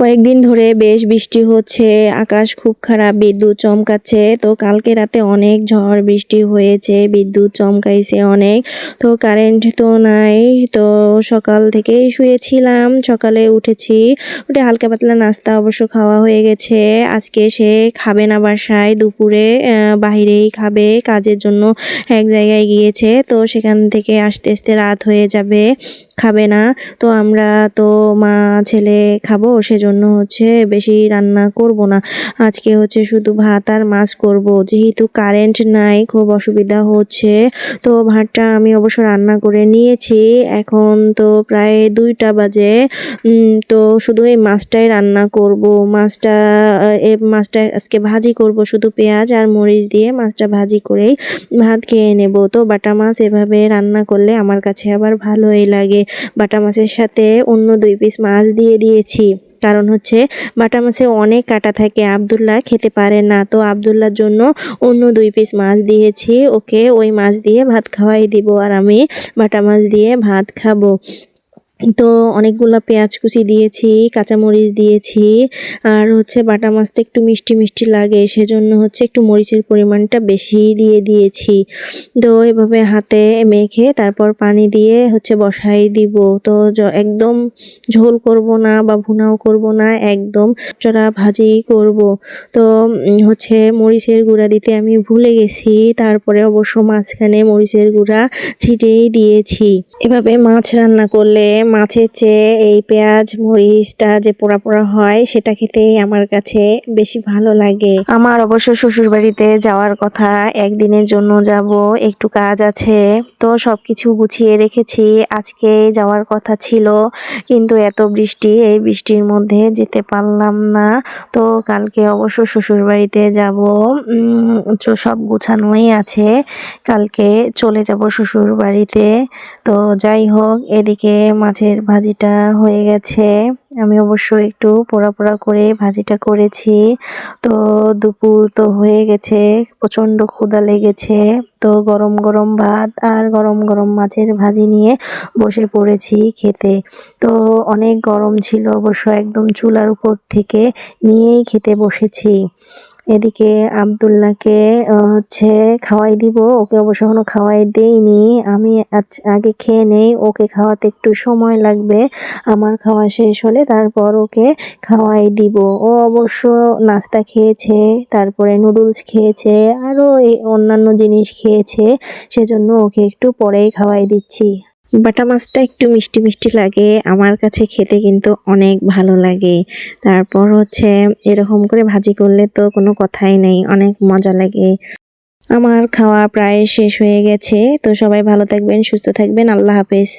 কয়েকদিন ধরে বেশ বৃষ্টি হচ্ছে, আকাশ খুব খারাপ, বিদ্যুৎ চমকাচ্ছে। তো কালকে রাতে অনেক ঝড় বৃষ্টি হয়েছে, বিদ্যুৎ চমকাইছে অনেক। তো কারেন্ট তো নাই। তো সকাল থেকেই শুয়েছিলাম, সকালে উঠেছি, উঠে হালকা পাতলা নাস্তা অবশ্য খাওয়া হয়ে গেছে। আজকে সে খাবে না বাসায়, দুপুরে বাহিরেই খাবে, কাজের জন্য এক জায়গায় গিয়েছে। তো সেখান থেকে আসতে আসতে রাত হয়ে যাবে, খাবে না। তো আমরা তো মা ছেলে খাবো, সেজন্য হচ্ছে বেশি রান্না করব না। আজকে হচ্ছে শুধু ভাত আর মাছ করব, যেহেতু কারেন্ট নাই খুব অসুবিধা হচ্ছে। তো ভাতটা আমি অবশ্য রান্না করে নিয়েছি, এখন তো প্রায় 2টা বাজে। তো শুধু এই মাছটাই রান্না করব। মাছটা আজকে ভাজি করব, শুধু পেঁয়াজ আর মরিচ দিয়ে মাছটা ভাজি করেই ভাত খেয়ে নেব। তো বাটা মাছ এভাবে রান্না করলে আমার কাছে আবার ভালোই লাগে। বাটা মাছের সাথে অন্য 2 পিস মাছ দিয়ে দিয়েছি, কারণ হচ্ছে বাটা মাছে অনেক কাঁটা থাকে, আব্দুল্লাহ খেতে পারে না। তো আব্দুল্লাহর জন্য অন্য 2 পিস মাছ দিয়েছি, ওকে ওই মাছ দিয়ে ভাত খাওয়াই দিব, আর আমি বাটা মাছ দিয়ে ভাত খাবো। তো অনেকগুলা পেঁয়াজ কুচি দিয়েছি, কাঁচামরিচ দিয়েছি, আর হচ্ছে বাটা মাছটা একটু মিষ্টি মিষ্টি লাগে, সেজন্য হচ্ছে একটু মরিচের পরিমাণটা বেশি দিয়ে দিয়েছি। তো এভাবে হাতে মেখে তারপর পানি দিয়ে হচ্ছে বসাই দিব। তো একদম ঝোল করব না বা ভুনাও করব না, একদম চড়া ভাজি করব। তো হচ্ছে মরিচের গুঁড়া দিতে আমি ভুলে গেছি, তারপরে অবশ্য মাঝখানে মরিচের গুঁড়া ছিটিয়েই দিয়েছি। এভাবে মাছ রান্না করলে মাছের চেয়ে এই পেঁয়াজ মরিচটা যে পোড়া পোড়া হয়, সেটা খেতেই আমার কাছে বেশি ভালো লাগে। আমার অবশ্য শ্বশুর বাড়িতে যাওয়ার কথা, একদিনের জন্য যাব, একটু কাজ আছে। তো সবকিছু গুছিয়ে রেখেছি, আজকে যাওয়ার কথা ছিল, কিন্তু এত বৃষ্টি, এই বৃষ্টির মধ্যে যেতে পারলাম না। তো কালকে অবশ্য শ্বশুর বাড়িতে যাব, সব গুছানোই আছে, কালকে চলে যাব শ্বশুর বাড়িতে। তো যাই হোক, এদিকে মাছের ভাজিটা হয়ে গেছে, আমি অবশ্য একটু পোড়া পোড়া করে ভাজিটা করেছি। তো দুপুর তো হয়ে গেছে, প্রচণ্ড ক্ষুধা লেগেছে। তো গরম গরম ভাত আর গরম গরম মাছের ভাজি নিয়ে বসে পড়েছি খেতে। তো অনেক গরম ছিল অবশ্য, একদম চুলার উপর থেকে নিয়েই খেতে বসেছি। এদিকে আব্দুল্লাহকে হচ্ছে খাওয়াই দিব, ওকে অবশ্য এখনো খাওয়াই দেইনি। আমি আগে খেয়ে নেই, ওকে খাওয়াতে একটু সময় লাগবে, আমার খাওয়া শেষ হলে তারপর ওকে খাওয়াই দিব। ও অবশ্য নাস্তা খেয়েছে, তারপরে নুডলস খেয়েছে, আরও এই অন্যান্য জিনিস খেয়েছে, সেজন্য ওকে একটু পরেই খাওয়াই দিচ্ছি। বাটা মাছটা একটু মিষ্টি মিষ্টি লাগে, আমার কাছে খেতে কিন্তু অনেক ভালো লাগে। তারপর হচ্ছে এরকম করে ভাজি করলে তো কোনো কথাই নেই, অনেক মজা লাগে। আমার খাওয়া প্রায় শেষ হয়ে গেছে। তো সবাই ভালো থাকবেন, সুস্থ থাকবেন, আল্লাহ হাফেজ।